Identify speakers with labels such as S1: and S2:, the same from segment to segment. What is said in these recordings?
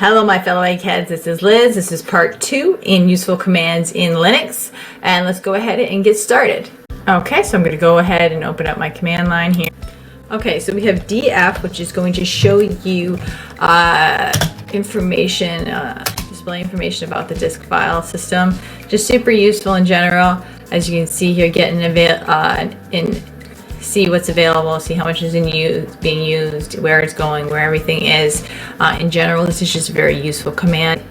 S1: Hello my fellow eggheads, this is Liz. This is part 2 in useful commands in Linux, and let's go ahead and get started. Okay, so I'm going to go ahead and open up my command line here. Okay, so we have df, which is going to show you information, display information about the disk file system. Just super useful in general. As you can see here, see what's available, see how much is being used, where it's going, where everything is. In general, this is just a very useful command.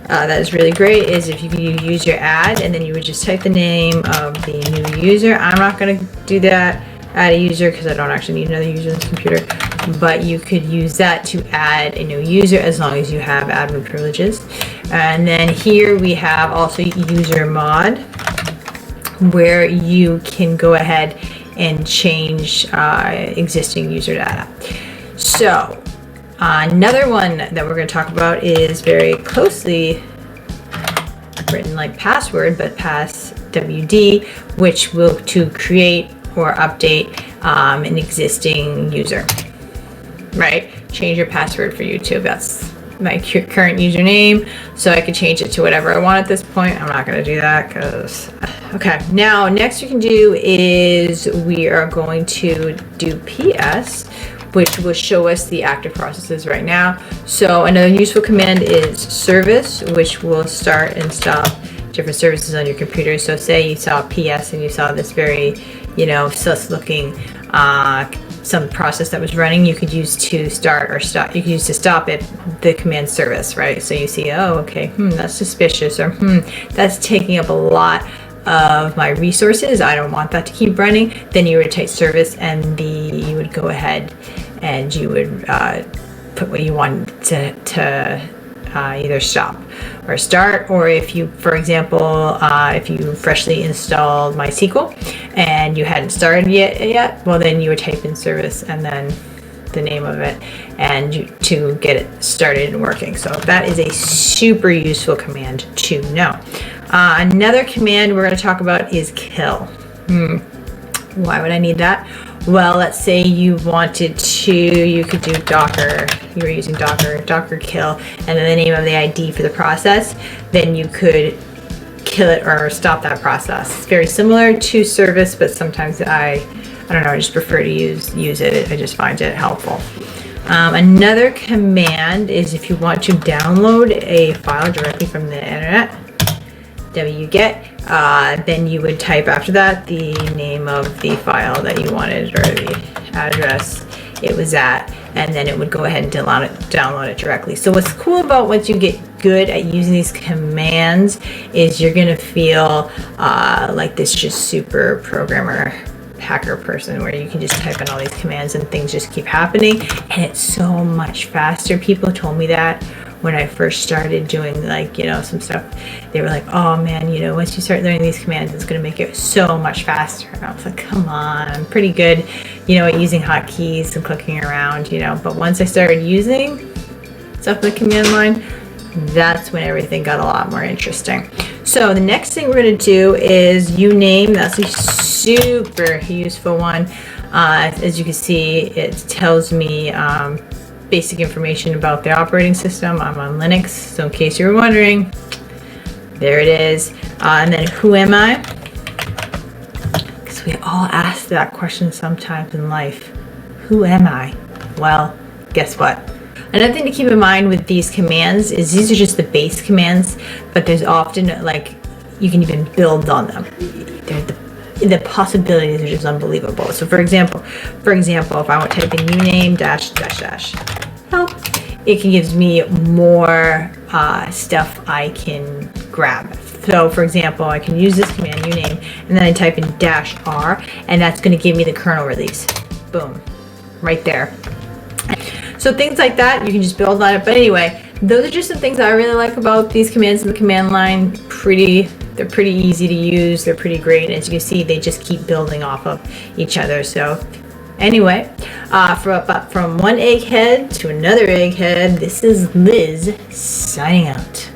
S1: That is really great is if you can use your add and then you would just type the name of the new user. I'm not going to do that, add a user, because I don't actually need another user on this computer, but you could use that to add a new user as long as you have admin privileges. And then here we have also user mod, where you can go ahead and change existing user data. So another one that we're going to talk about is very closely written like password, but passwd, which will to create or update an existing user, right? Change your password for YouTube. That's my current username, so I could change it to whatever I want at this point. I'm not going to do that because okay. Now next we can do is we are going to do ps, which will show us the active processes right now. So another useful command is service, which will start and stop different services on your computer. So say you saw ps and you saw this very sus looking some process that was running, you could use to start or stop. You could use to stop it, the command service, right? So you see, oh, okay, that's suspicious, or that's taking up a lot of my resources. I don't want that to keep running. Then you would take service, and you would go ahead and you would put what you want to either stop or start, or if you, for example, if you freshly installed MySQL and you hadn't started yet, well then you would type in service and then the name of it and to get it started and working. So that is a super useful command to know. Another command we're going to talk about is kill. Why would I need that? Well, let's say you wanted to, you could do Docker, you were using Docker kill, and then the name of the ID for the process, then you could kill it or stop that process. It's very similar to service, but sometimes I don't know, I just prefer to use it. I just find it helpful. Another command is if you want to download a file directly from the internet, wget, then you would type after that the name of the file that you wanted or the address it was at, and then it would go ahead and download it directly. So what's cool about once you get good at using these commands is you're going to feel like this just super programmer hacker person, where you can just type in all these commands and things just keep happening, and it's so much faster. People told me that when I first started doing some stuff, they were like, oh man, once you start learning these commands, it's going to make it so much faster. And I was like, come on, I'm pretty good, at using hotkeys and clicking around, but once I started using stuff in the command line, that's when everything got a lot more interesting. So the next thing we're going to do is uname. That's a super useful one. As you can see, it tells me basic information about the operating system. I'm on Linux, so in case you were wondering, there it is. And then who am I? Because we all ask that question sometimes in life. Who am I? Well, guess what? Another thing to keep in mind with these commands is these are just the base commands, but there's often you can even build on them. The possibilities are just unbelievable. So for example, if I want to type in uname -- help, it can give me more stuff I can grab. So for example, I can use this command uname, and then I type in -r, and that's going to give me the kernel release. Boom, right there. So things like that, you can just build on it. But anyway, those are just some things that I really like about these commands in the command line. They're pretty easy to use. They're pretty great. And as you can see, they just keep building off of each other. So anyway, from one egghead to another egghead, this is Liz signing out.